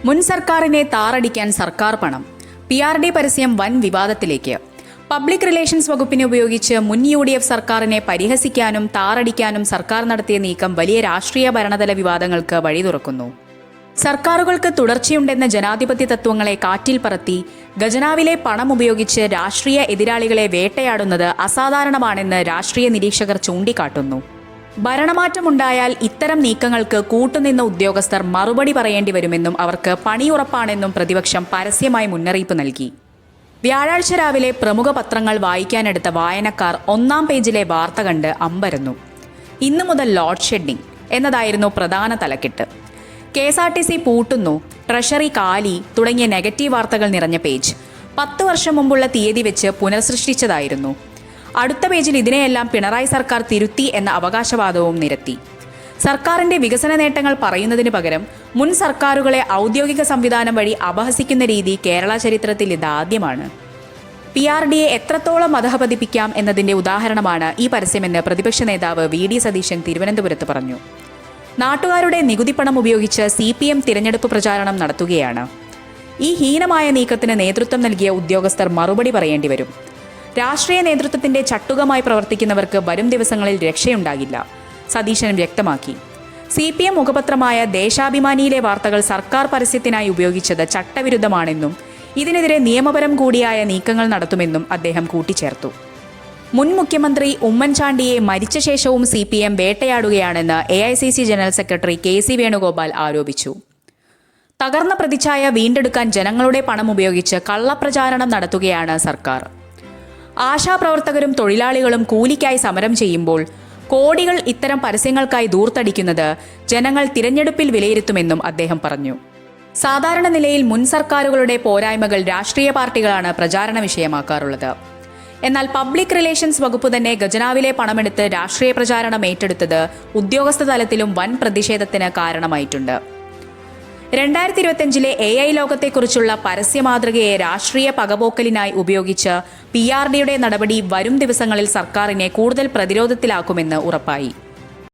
മുൻ സർക്കാരിനെ താറടിക്കാൻ സർക്കാർ പണം. PRD പരസ്യം വൻ വിവാദത്തിലേക്ക്. പബ്ലിക് റിലേഷൻസ് വകുപ്പിനെ ഉപയോഗിച്ച് മുൻ UDF സർക്കാരിനെ പരിഹസിക്കാനും താറടിക്കാനും സർക്കാർ നടത്തിയ നീക്കം വലിയ രാഷ്ട്രീയ ഭരണതല വിവാദങ്ങൾക്ക് വഴി തുറക്കുന്നു. സർക്കാരുകൾക്ക് തുടർച്ചയുണ്ടെന്ന ജനാധിപത്യ തത്വങ്ങളെ കാറ്റിൽ പറത്തി ഖജനാവിലെ പണം ഉപയോഗിച്ച് രാഷ്ട്രീയ എതിരാളികളെ വേട്ടയാടുന്നത് അസാധാരണമാണെന്ന് രാഷ്ട്രീയ നിരീക്ഷകർ ചൂണ്ടിക്കാട്ടുന്നു. ഭരണമാറ്റമുണ്ടായാൽ ഇത്തരം നീക്കങ്ങൾക്ക് കൂട്ടുനിന്ന ഉദ്യോഗസ്ഥർ മറുപടി പറയേണ്ടി വരുമെന്നും അവർക്ക് പണിയുറപ്പാണെന്നും പ്രതിപക്ഷം പരസ്യമായി മുന്നറിയിപ്പ് നൽകി. വ്യാഴാഴ്ച രാവിലെ പ്രമുഖ പത്രങ്ങൾ വായിക്കാനെടുത്ത വായനക്കാർ ഒന്നാം പേജിലെ വാർത്ത കണ്ട് അമ്പരന്നു. ഇന്നു മുതൽ ലോഡ് ഷെഡിംഗ് എന്നതായിരുന്നു പ്രധാന തലക്കെട്ട്. KSRTC പൂട്ടുന്നു, ട്രഷറി കാലി തുടങ്ങിയ നെഗറ്റീവ് വാർത്തകൾ നിറഞ്ഞ പേജ് 10 വർഷം മുമ്പുള്ള തീയതി വെച്ച് പുനഃസൃഷ്ടിച്ചതായിരുന്നു. അടുത്ത പേജിൽ ഇതിനെയെല്ലാം പിണറായി സർക്കാർ തിരുത്തി എന്ന അവകാശവാദവും നിരത്തി. സർക്കാരിന്റെ വികസന നേട്ടങ്ങൾ പറയുന്നതിന് പകരം മുൻ സർക്കാരുകളെ ഔദ്യോഗിക സംവിധാനം വഴി അപഹസിക്കുന്ന രീതി കേരള ചരിത്രത്തിൽ ഇതാദ്യമാണ്. PRDയെ എത്രത്തോളം അധഃപതിപ്പിക്കാം എന്നതിന്റെ ഉദാഹരണമാണ് ഈ പരസ്യമെന്ന് പ്രതിപക്ഷ നേതാവ് VD സതീശൻ തിരുവനന്തപുരത്ത് പറഞ്ഞു. നാട്ടുകാരുടെ നികുതിപ്പണം ഉപയോഗിച്ച് CPM തിരഞ്ഞെടുപ്പ് പ്രചാരണം നടത്തുകയാണ്. ഈ ഹീനമായ നീക്കത്തിന് നേതൃത്വം നൽകിയ ഉദ്യോഗസ്ഥർ മറുപടി പറയേണ്ടി വരും. രാഷ്ട്രീയ നേതൃത്വത്തിന്റെ ചട്ടുകമായി പ്രവർത്തിക്കുന്നവർക്ക് വരും ദിവസങ്ങളിൽ രക്ഷയുണ്ടാകില്ല, സതീശൻ വ്യക്തമാക്കി. CPM മുഖപത്രമായ ദേശാഭിമാനിയിലെ വാർത്തകൾ സർക്കാർ പരസ്യത്തിനായി ഉപയോഗിച്ചത് ചട്ടവിരുദ്ധമാണെന്നും ഇതിനെതിരെ നിയമപരം കൂടിയായ നീക്കങ്ങൾ നടത്തുമെന്നും അദ്ദേഹം കൂട്ടിച്ചേർത്തു. മുൻ മുഖ്യമന്ത്രി ഉമ്മൻചാണ്ടിയെ മരിച്ച ശേഷവും CPM വേട്ടയാടുകയാണെന്ന് AICC general secretary KC Venugopal ആരോപിച്ചു. തകർന്ന പ്രതിച്ഛായ വീണ്ടെടുക്കാൻ ജനങ്ങളുടെ പണം ഉപയോഗിച്ച് കള്ളപ്രചാരണം നടത്തുകയാണ് സർക്കാർ. ആശാപ്രവർത്തകരും തൊഴിലാളികളും കൂലിക്കായി സമരം ചെയ്യുമ്പോൾ കോടികൾ ഇത്തരം പരസ്യങ്ങൾക്കായി ദൂർത്തടിക്കുന്നത് ജനങ്ങൾ തിരഞ്ഞെടുപ്പിൽ വിലയിരുത്തുമെന്നും അദ്ദേഹം പറഞ്ഞു. സാധാരണ നിലയിൽ മുൻ സർക്കാരുകളുടെ പോരായ്മകൾ രാഷ്ട്രീയ പാർട്ടികളാണ് പ്രചാരണ വിഷയമാക്കാറുള്ളത്. എന്നാൽ പബ്ലിക് റിലേഷൻസ് വകുപ്പ് തന്നെ ഖജനാവിലെ പണമെടുത്ത് രാഷ്ട്രീയ പ്രചാരണം ഏറ്റെടുത്തത് ഉദ്യോഗസ്ഥ തലത്തിലും വൻ പ്രതിഷേധത്തിന് കാരണമായിട്ടുണ്ട്. 2025 AI ലോകത്തെക്കുറിച്ചുള്ള പരസ്യ മാതൃകയെ രാഷ്ട്രീയ പകപോക്കലിനായി ഉപയോഗിച്ച് PRDയുടെ നടപടി വരും ദിവസങ്ങളിൽ സർക്കാരിനെ കൂടുതൽ പ്രതിരോധത്തിലാക്കുമെന്ന് ഉറപ്പായി.